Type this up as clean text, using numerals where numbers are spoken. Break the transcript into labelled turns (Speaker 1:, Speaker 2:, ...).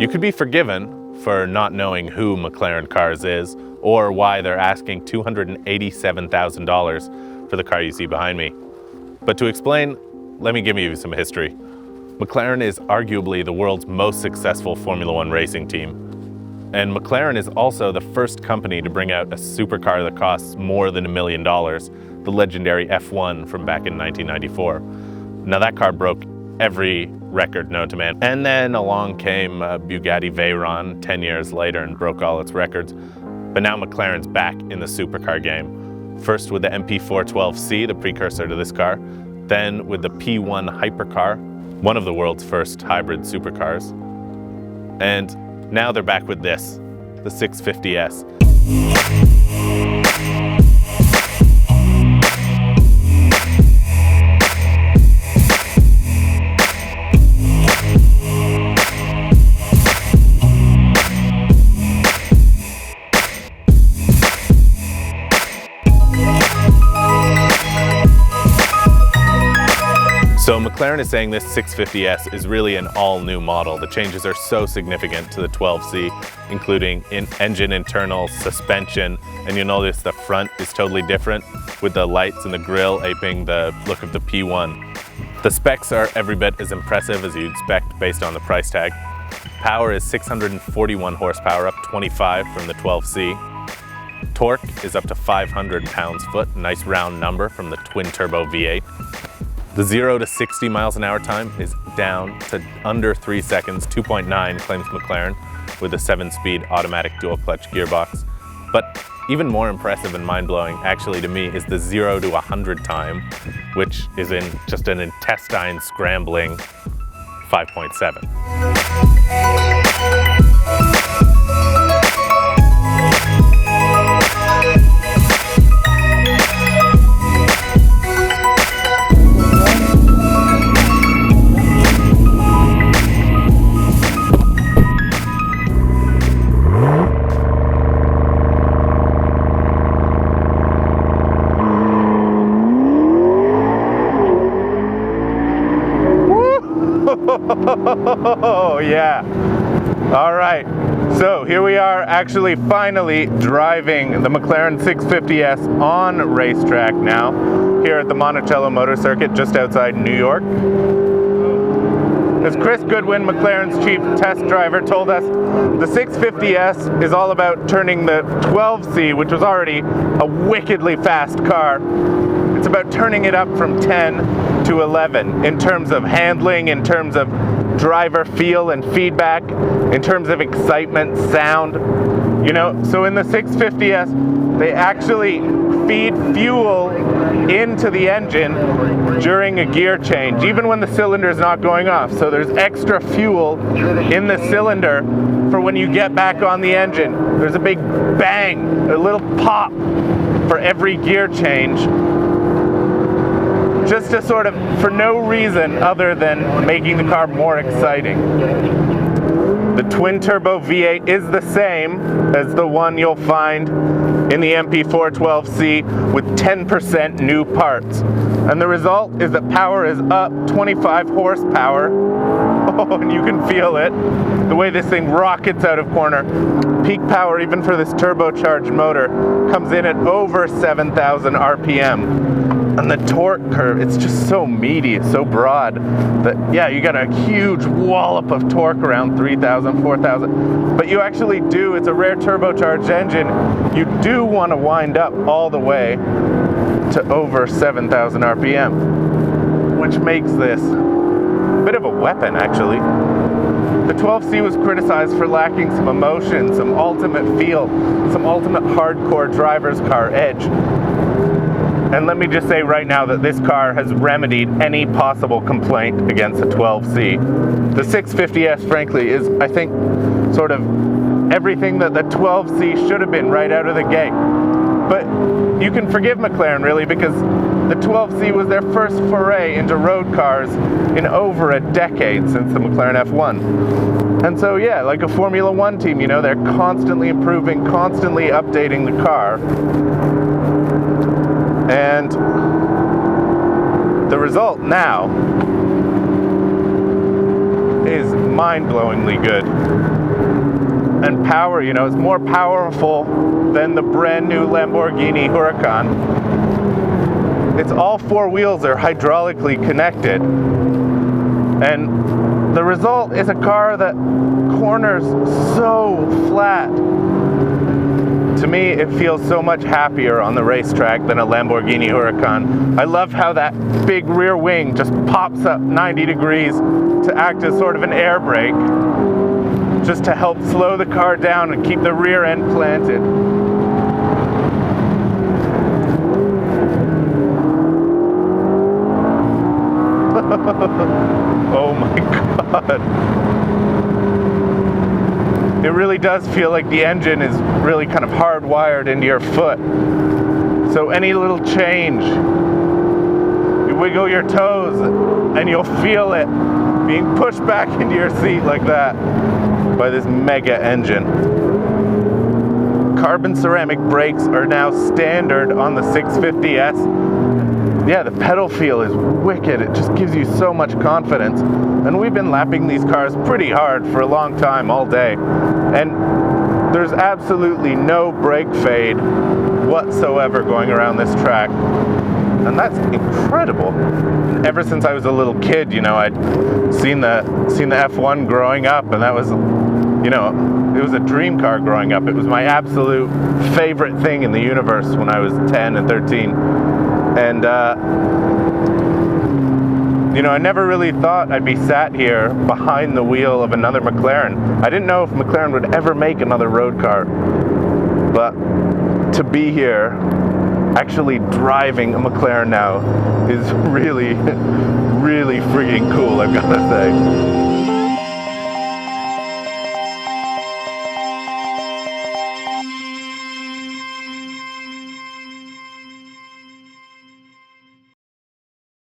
Speaker 1: You could be forgiven for not knowing who McLaren Cars is or why they're asking $287,000 for the car you see behind me. But to explain, let me give you some history. McLaren is arguably the world's most successful Formula One racing team. And McLaren is also the first company to bring out a supercar that costs more than $1 million, the legendary F1 from back in 1994. Now that car broke every record known to man. And then along came Bugatti Veyron 10 years later and broke all its records. But now McLaren's back in the supercar game. First with the MP412C, the precursor to this car, then with the P1 hypercar, one of the world's first hybrid supercars. And now they're back with this, the 650S. So McLaren is saying this 650S is really an all-new model. The changes are so significant to the 12C, including engine internals, suspension, and you'll notice the front is totally different with the lights and the grille aping the look of the P1. The specs are every bit as impressive as you'd expect based on the price tag. Power is 641 horsepower, up 25 from the 12C. Torque is up to 500 pounds-foot, nice round number from the twin-turbo V8. The 0 to 60 miles an hour time is down to under 3 seconds, 2.9 claims McLaren, with a 7-speed automatic dual-clutch gearbox. But even more impressive and mind-blowing, actually to me, is the 0 to 100 time, which is in just an intestine scrambling 5.7. Oh yeah. All right. So here we are actually finally driving the McLaren 650S on racetrack now, here at the Monticello Motor Circuit just outside New York. As Chris Goodwin, McLaren's chief test driver, told us, the 650S is all about turning the 12C, which was already a wickedly fast car, it's about turning it up from 10 to 11 in terms of handling, in terms of driver feel and feedback, in terms of excitement, sound. You know, so in the 650S, they actually feed fuel into the engine during a gear change, even when the cylinder is not going off. So there's extra fuel in the cylinder for when you get back on the engine. There's a big bang, a little pop for every gear change, just to sort of, for no reason other than making the car more exciting. The twin-turbo V8 is the same as the one you'll find in the MP412C with 10% new parts. And the result is that power is up 25 horsepower. Oh, and you can feel it, the way this thing rockets out of corner. Peak power, even for this turbocharged motor, comes in at over 7,000 RPM. And the torque curve, it's just so meaty, it's so broad that, yeah, you got a huge wallop of torque around 3,000, 4,000. But you actually do, it's a rare turbocharged engine, you do want to wind up all the way to over 7,000 RPM, which makes this a bit of a weapon, actually. The 12C was criticized for lacking some emotion, some ultimate feel, some ultimate hardcore driver's car edge. And let me just say right now that this car has remedied any possible complaint against the 12C. The 650S, frankly, is, I think, sort of everything that the 12C should have been right out of the gate. But you can forgive McLaren, really, because the 12C was their first foray into road cars in over a decade since the McLaren F1. And so, yeah, like a Formula One team, you know, they're constantly improving, constantly updating the car. And the result now is mind-blowingly good. and power. You know, it's more powerful than the brand new Lamborghini Huracan. It's all four wheels are hydraulically connected. And the result is a car that corners so flat. To me, it feels so much happier on the racetrack than a Lamborghini Huracan. I love how that big rear wing just pops up 90 degrees to act as sort of an air brake, just to help slow the car down and keep the rear end planted. Oh my God. It really does feel like the engine is really kind of hardwired into your foot. So any little change, you wiggle your toes and you'll feel it being pushed back into your seat like that by this mega engine. Carbon ceramic brakes are now standard on the 650S. Yeah, the pedal feel is wicked. It just gives you so much confidence. And we've been lapping these cars pretty hard for a long time, all day. And there's absolutely no brake fade whatsoever going around this track. And that's incredible. And ever since I was a little kid, you know, I'd seen the F1 growing up, and that was, you know, it was a dream car growing up. It was my absolute favorite thing in the universe when I was 10 and 13. And, you know, I never really thought I'd be sat here behind the wheel of another McLaren. I didn't know if McLaren would ever make another road car. But to be here, actually driving a McLaren now, is really, really freaking cool, I've got to say.